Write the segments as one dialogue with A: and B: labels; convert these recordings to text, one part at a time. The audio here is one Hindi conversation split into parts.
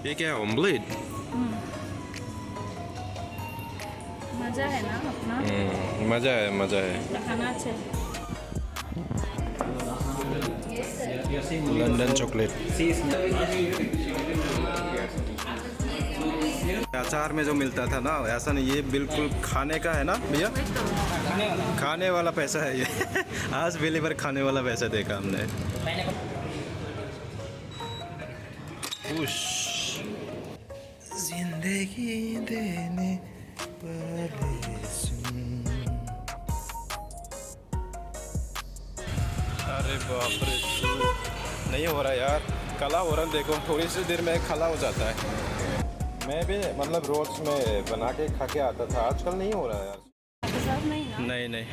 A: ये क्या है, ऑमलेट?
B: मजा है ना अपना
A: मज़ा है, मज़ा है।
B: खाना છે
A: लंदन चॉकलेट। अचार में जो मिलता था ना, ऐसा नहीं, ये बिल्कुल खाने का है ना भैया, खाने वाला पैसा है ये। आज पहली बार खाने वाला पैसा देखा हमने। खुश जिंदगी देने वाले सुन। अरे बाप रे, नहीं हो रहा यार, काला हो रहा है। देखो थोड़ी सी देर में काला हो जाता है। मैं भी मतलब रोज में बना के खा के आता था, आजकल नहीं हो रहा है यार।
B: सब नहीं ना
A: नहीं नहीं,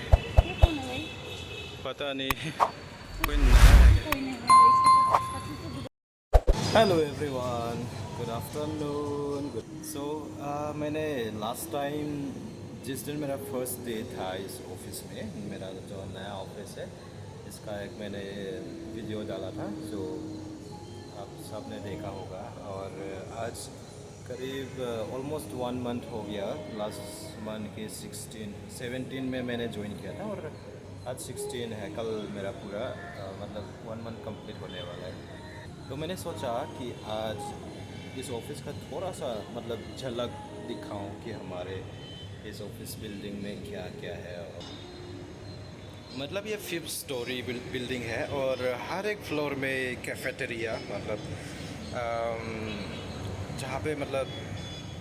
B: ये कौन है भाई
A: पता नहीं, कोई नया है क्या?
B: कोई नहीं है
A: हेलो एवरीवन, गुड आफ्टरनून। सो मैंने लास्ट टाइम, जिस दिन मेरा फर्स्ट डे था इस ऑफिस में, मेरा जो नया ऑफिस है, इसका एक मैंने वीडियो डाला था जो आप सब ने देखा होगा। और आज करीब ऑलमोस्ट 1 मंथ हो गया। लास्ट मंथ के 17 में मैंने ज्वाइन किया था और आज 16 है। कल मेरा पूरा मतलब 1 मंथ कंप्लीट होने वाला है। तो मैंने सोचा कि आज इस ऑफिस का थोड़ा सा मतलब झलक दिखाऊं कि हमारे इस ऑफिस बिल्डिंग में क्या क्या है। मतलब ये 5th स्टोरी बिल्डिंग है और हर एक फ्लोर में कैफेटेरिया, मतलब जहाँ पे मतलब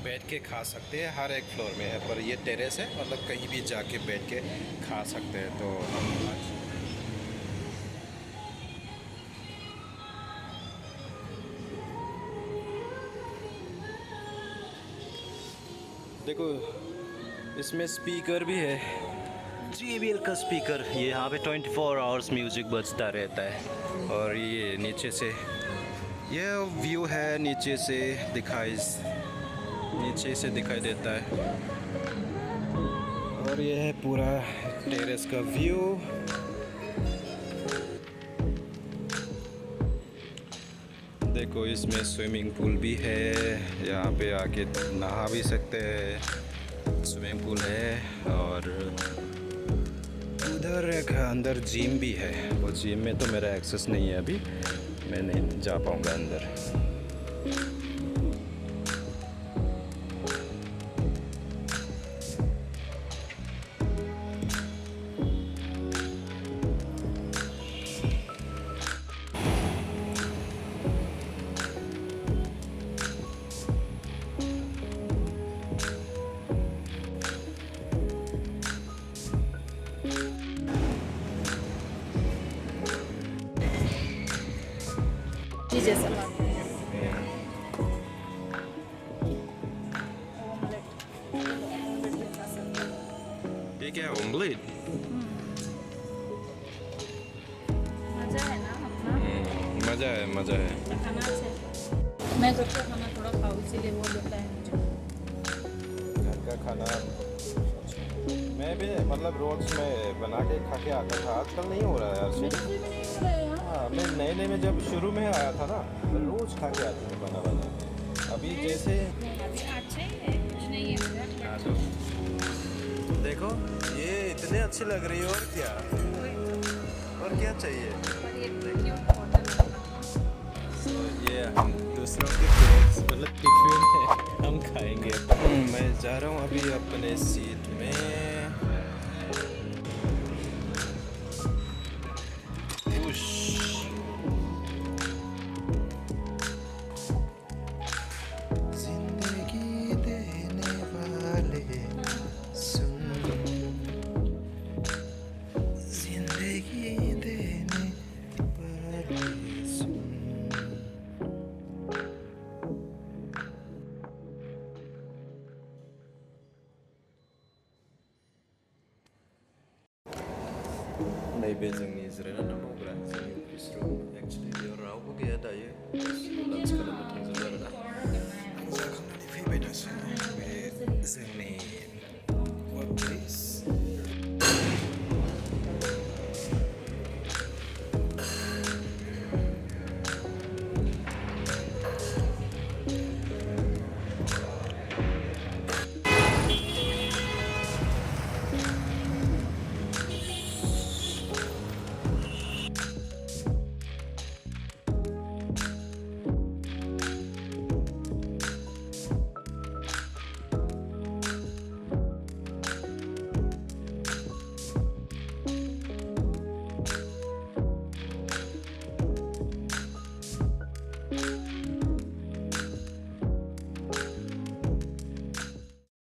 A: बैठ के खा सकते हैं, हर एक फ्लोर में है। पर ये टेरेस है, मतलब कहीं भी जाके बैठ के खा सकते हैं। तो हम आज देखो, इसमें स्पीकर भी है, JBL का स्पीकर। ये यहाँ पे 24 आवर्स म्यूज़िक बजता रहता है। और ये नीचे से ये व्यू है, नीचे से दिखाई देता है। और ये है पूरा टेरेस का व्यू। देखो, इसमें स्विमिंग पूल भी है, यहाँ पे आके नहा भी सकते हैं। स्विमिंग पूल है और उधर एक अंदर जिम भी है। वो जिम में तो मेरा एक्सेस नहीं है अभी, मैं नहीं जा पाऊँगा अंदर।
B: ये जैसा
A: ये क्या है, ऑमलेट?
B: मजा है ना अपना
A: मज़ा है, मज़ा है।
B: खाना છે मैं घर का खाना थोड़ा खाऊं इसीलिए वो लगता है मुझे
A: घर का खाना मैं भी मतलब रोज में बना के खा के आता था, आजकल नहीं हो रहा है यार।
B: मेरे से भी नहीं हो रहा है यार
A: हाँ, मैं नए में जब शुरू में आया था ना, तो रोज खा के आता था बना बना के। अभी जैसे
B: नहीं अभी अच्छे है कुछ नहीं है मेरा
A: हाँ, तो देखो ये इतने अच्छी लग रही है, और क्या, और क्या चाहिए।
B: पर ये क्यों होटल
A: तो ये हम दूसरों के प्लेट्स मतलब टिफिन में हम खाएंगे। मैं जा रहा हूँ अभी अपने सीट में।